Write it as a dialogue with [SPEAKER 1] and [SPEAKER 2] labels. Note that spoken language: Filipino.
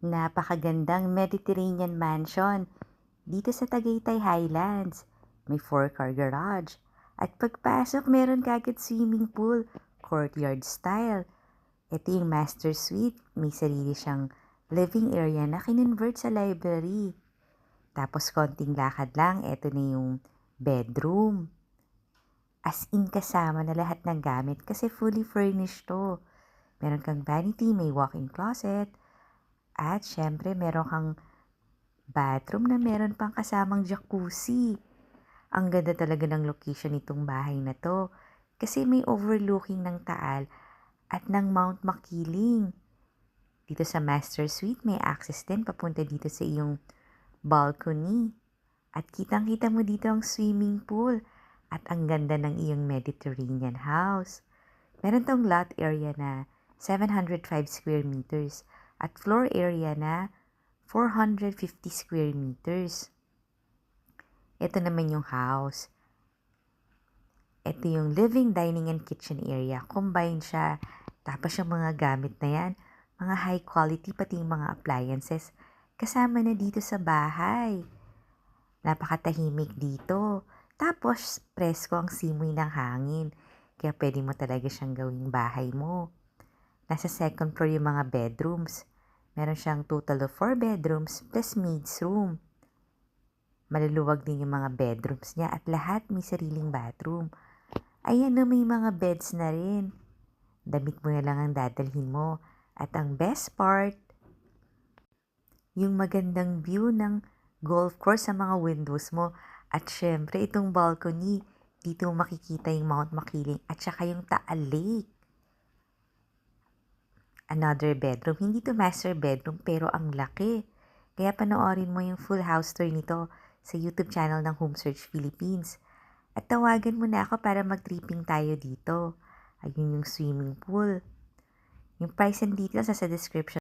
[SPEAKER 1] Napakagandang Mediterranean mansion dito sa Tagaytay Highlands. May 4-car garage. At pagpasok, meron kagad swimming pool, courtyard style. Ito yung master suite. May sarili siyang living area na kinonvert sa library. Tapos konting lakad lang, ito na yung bedroom. As in kasama na lahat ng gamit kasi fully furnished to. Meron kang vanity, may walk-in closet, at syempre meron kang bathroom na meron pang kasamang jacuzzi. Ang ganda talaga ng location nitong bahay na to kasi may overlooking ng Taal at ng Mount Makiling. Dito sa master suite may access din papunta dito sa iyong balcony. At kitang-kita mo dito ang swimming pool at ang ganda ng iyong Mediterranean house. Meron tong lot area na 705 square meters at floor area na 450 square meters. Ito naman yung house. Ito yung living, dining, and kitchen area. Combine siya. Tapos yung mga gamit na yan, mga high quality, pati yung mga appliances, kasama na dito sa bahay. Napakatahimik dito. Tapos, presko ang simoy ng hangin. Kaya pwede mo talaga siyang gawing bahay mo. Nasa second floor yung mga bedrooms. Meron siyang total of 4 bedrooms plus maid's room. Maluluwag din yung mga bedrooms niya at lahat may sariling bathroom. Ayan na, may mga beds na rin. Damit mo na lang ang dadalhin mo. At ang best part, yung magandang view ng golf course sa mga windows mo. At syempre, itong balcony, dito makikita yung Mount Makiling at saka yung Taal Lake. Another bedroom. Hindi to master bedroom pero ang laki. Kaya panoorin mo yung full house tour nito sa YouTube channel ng Home Search Philippines. At tawagan mo na ako para mag-tripping tayo dito. Ayun yung swimming pool. Yung price and details sa description